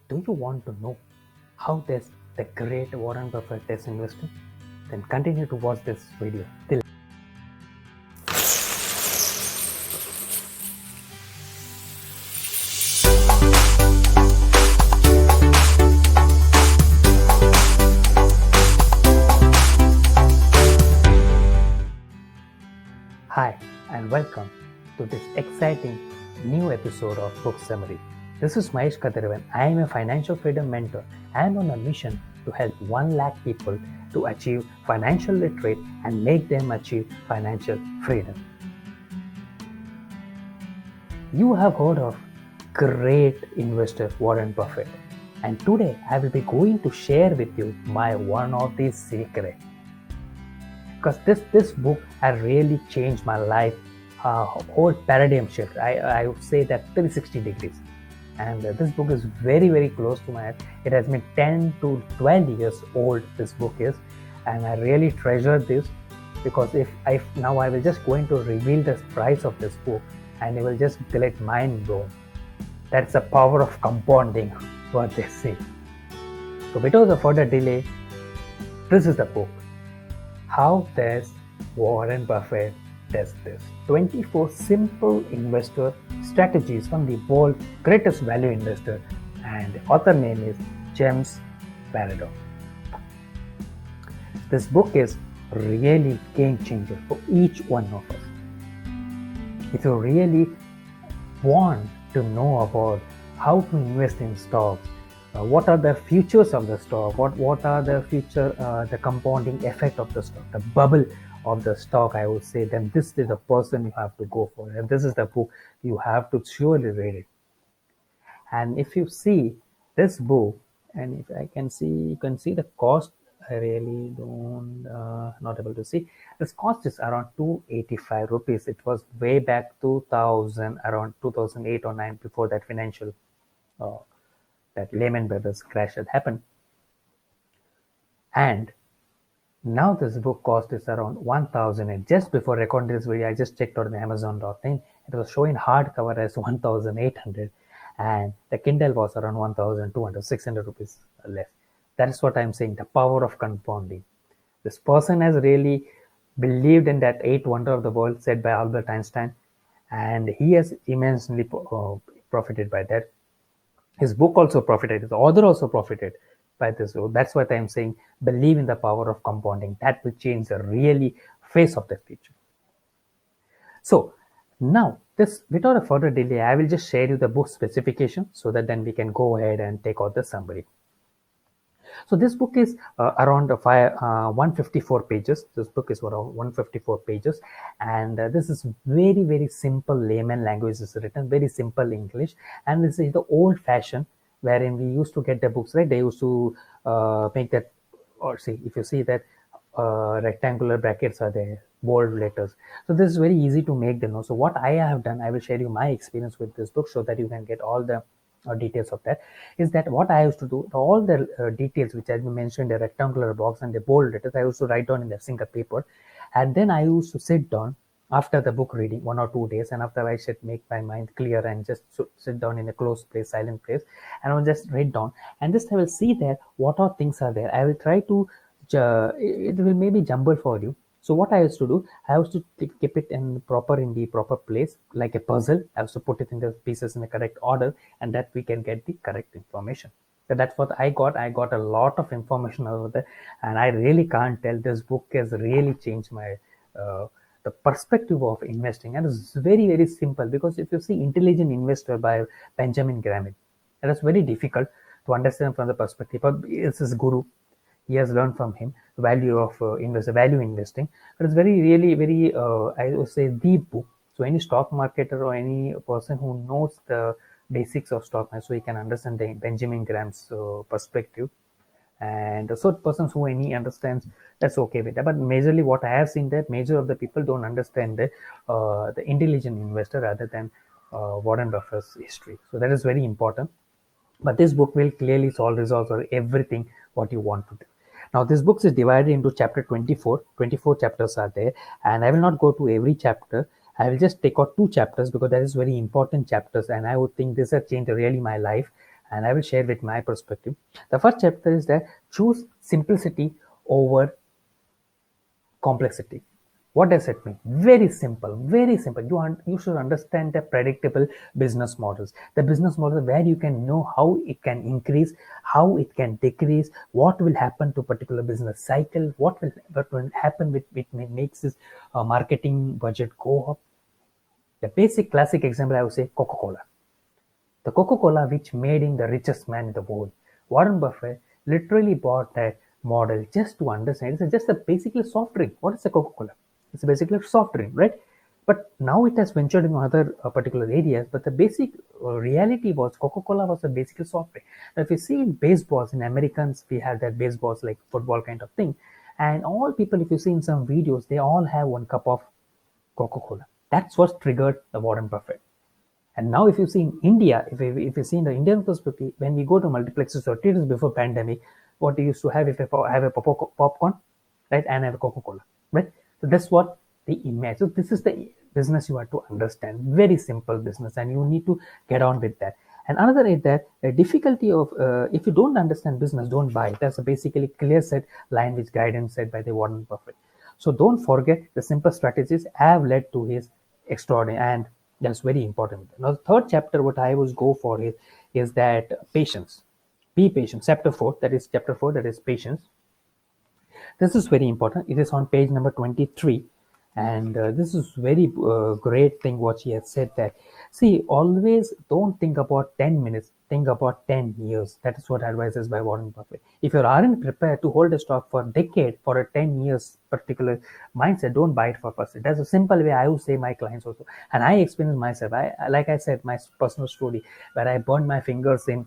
Do you want to know how does the great Warren Buffett is investing? Then continue to watch this video till. Hi and welcome to this exciting new episode of Book Summary. This is Mahesh Kathiravan. I am a financial freedom mentor. I am on a mission to help 1 lakh people to achieve financial literate and make them achieve financial freedom. You have heard of great investor Warren Buffett, and today I will be going to share with you my one of these secrets. Because this book has really changed my life, whole paradigm shift. I would say that 360 degrees. And this book is very, very close to my heart. It has been 10 to 12 years old, this book is. And I really treasure this because now I will just going to reveal the price of this book and you will just get mind blown. That's the power of compounding, what they say. So without further delay, this is the book. How does Warren Buffett does this? 24 simple investor strategies from the world's greatest value investor, and the author name is James Paradox. This book is really game changer for each one of us. If you really want to know about how to invest in stocks, what are the futures of the stock, what are the future, the compounding effect of the stock, the bubble of the stock, I would say, then this is the person you have to go for, and this is the book you have to surely read it. And if you see this book, and if I can see, you can see the cost. I really don't not able to see. This cost is around 285 rupees. It was way back 2000, around 2008 or 9, before that financial that Lehman Brothers crash had happened. And now this book cost is around 1000. And just before recording this video, I just checked on the Amazon.in. It was showing hardcover as 1800, and the Kindle was around 1200, 600 rupees less. That's what I'm saying, the power of compounding. This person has really believed in that 8 wonder of the world said by Albert Einstein, and he has immensely profited by that. His book also profited, his author also profited by this. So that's what I'm saying, believe in the power of compounding. That will change the really face of the future. So now, this without a further delay, I will just share you the book specification so that then we can go ahead and take out the summary. So this book is around 154 pages. This book is around 154 pages, and this is very, very simple layman language. Is written very simple English, and this is the old fashion wherein we used to get the books, right? They used to make that, or see, if you see that rectangular brackets are there, bold letters. So this is very easy to make them. So what I have done, I will share you my experience with this book so that you can get all the details of that. Is that what I used to do, all the details which has been mentioned, the rectangular box and the bold letters, I used to write down in the single paper, and then I used to sit down after the book reading 1 or 2 days, and after I should make my mind clear and just sit down in a closed place, silent place, and I will just write down, and just I will see there what all things are there. I will try to it will maybe jumble for you. So what I used to do, I used to keep it in the proper place, like a puzzle. I used to put it in the pieces in the correct order, and that we can get the correct information. So that's what I got. I got a lot of information over there, and I really can't tell. This book has really changed my the perspective of investing, and it's very, very simple. Because if you see Intelligent Investor by Benjamin Graham, it is very difficult to understand from the perspective of it's his guru. He has learned from him value of value investing. But it's very, really, very I would say deep book. So any stock marketer or any person who knows the basics of stock market, so he can understand the Benjamin Graham's perspective. And so persons who any understands, that's okay with that. But majorly what I have seen, that major of the people don't understand the intelligent investor rather than Warren Buffett's history. So that is very important. But this book will clearly resolve everything what you want to do. Now this book is divided into chapter 24. 24 chapters are there, and I will not go to every chapter. I will just take out 2 chapters because that is very important chapters, and I would think this has changed really my life. and I will share with my perspective. The first chapter is that choose simplicity over complexity. What does it mean? Very simple, very simple. You should understand the predictable business models. The business model where you can know how it can increase, how it can decrease, what will happen to particular business cycle, what will happen with it makes this marketing budget go up. The basic classic example I would say Coca-Cola. The Coca-Cola which made him the richest man in the world. Warren Buffett literally bought that model just to understand. It's just a basically soft drink. What is a Coca-Cola? It's basically a soft drink, right? But now it has ventured in other particular areas. But the basic reality was Coca-Cola was a basically soft drink. Now, if you see in baseballs, in Americans, we have that baseballs like football kind of thing. And all people, if you see in some videos, they all have one cup of Coca-Cola. That's what triggered the Warren Buffett. And now, if you see in India, if you see in the Indian perspective, when we go to multiplexes or theaters before pandemic, what we used to have if I have a popcorn, right, and have a Coca-Cola, right? So that's what the image. So this is the business you have to understand. Very simple business, and you need to get on with that. And another is that the difficulty of if you don't understand business, don't buy it. That's a basically clear set line which guidance said by the Warren Buffett. So don't forget the simple strategies have led to his extraordinary, and that's very important. Now, the third chapter, what I would go for is that patience. Be patient. Chapter 4, that is patience. This is very important. It is on page number 23. And this is very great thing what she has said that, see, always don't think about 10 minutes, think about 10 years. That is what advices by Warren Buffett. If you aren't prepared to hold a stock for a decade, for a 10 years particular mindset, don't buy it for first. That's a simple way I would say my clients also. And I experienced myself. Like I said, my personal story where I burned my fingers in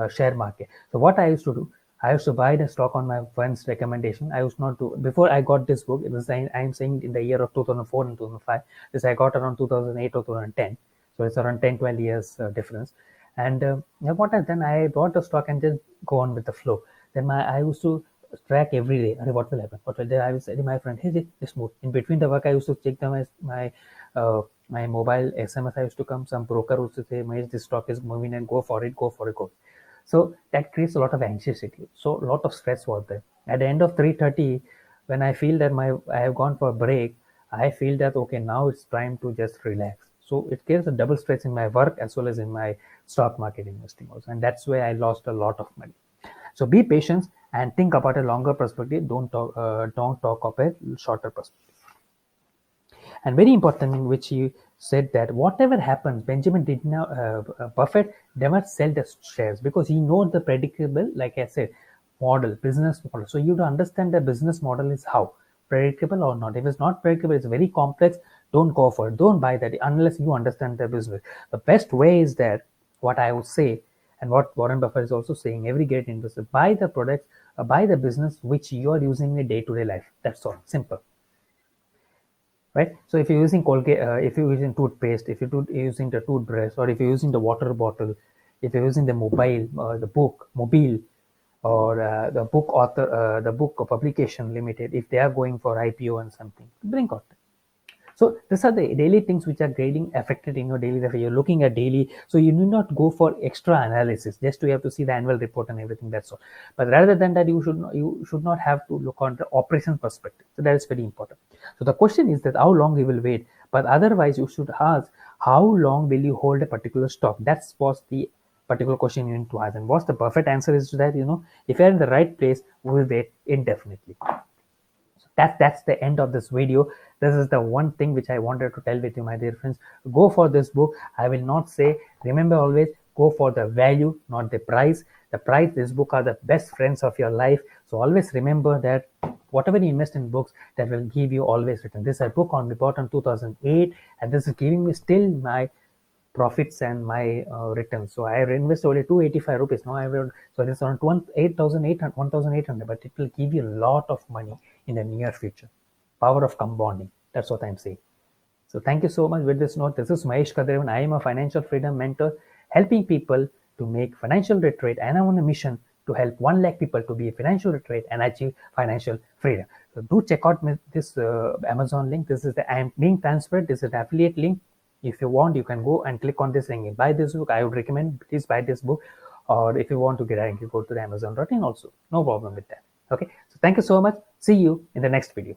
share market. So what I used to do, I used to buy the stock on my friend's recommendation. I used not to, before I got this book, it was I am saying in the year of 2004 and 2005. This I got around 2008 or 2010. So it's around 10, 12 years difference. And what I done, I bought the stock and just go on with the flow. Then I used to track every day. What will happen? What will then I will say to my friend, hey, just move. In between the work, I used to check my mobile SMS. I used to come. Some broker used to say, Mahesh, this stock is moving and go for it, go for it, go. So that creates a lot of anxiety. So a lot of stress was there. At the end of 3:30, when I feel that I have gone for a break, I feel that okay, now it's time to just relax. So it creates a double stress in my work as well as in my stock market investing also, and that's where I lost a lot of money. So be patient and think about a longer perspective. Don't talk of a shorter perspective. And very important thing which you said that whatever happens, Benjamin did not Buffett never sell the shares because he knows the predictable, like I said, business model. So you to understand the business model is how predictable or not. If it's not predictable, it's very complex. Don't go for it. Don't buy that unless you understand the business. The best way is that what I would say, and what Warren Buffett is also saying, every great investor buy the products, buy the business which you are using in a day-to-day life. That's all. Simple. Right. So if you're using Colgate, if you're using toothpaste, if you're using the toothbrush, or if you're using the water bottle, if you're using the the book, mobile, or the book author, the book publication limited, if they are going for IPO and something, bring out. So these are the daily things which are grading affected in your daily life. You're looking at daily, so you need not go for extra analysis just to have to see the annual report and everything. That's all. But rather than that, you should not have to look on the operation perspective. So that is very important. So the question is that how long you will wait. But otherwise, you should ask how long will you hold a particular stock. That's was the particular question you need to ask. And what's the perfect answer is to that, if you're in the right place, we will wait indefinitely. That's the end of this video. This is the one thing which I wanted to tell with you, my dear friends. Go for this book. I will not say, remember always, go for the value, not the price. The price, this book are the best friends of your life. So always remember that whatever you invest in books, that will give you always return. This is a book on bought in 2008, and this is giving me still my profits and my returns. So I invest only 285 rupees. Now I will, so this is around 1,800, but it will give you a lot of money in the near future. Power of compounding. That's what I'm saying. So thank you so much. With this note, this is Mahesh Kathiravan. I am a financial freedom mentor, helping people to make financial literate, and I'm on a mission to help 1 lakh people to be financial literate and achieve financial freedom. So do check out this Amazon link. This is I am being transferred. This is the affiliate link. If you want, you can go and click on this link and buy this book. I would recommend please buy this book. or if you want to directly go to the Amazon.in also, no problem with that. Okay, so thank you so much. See you in the next video.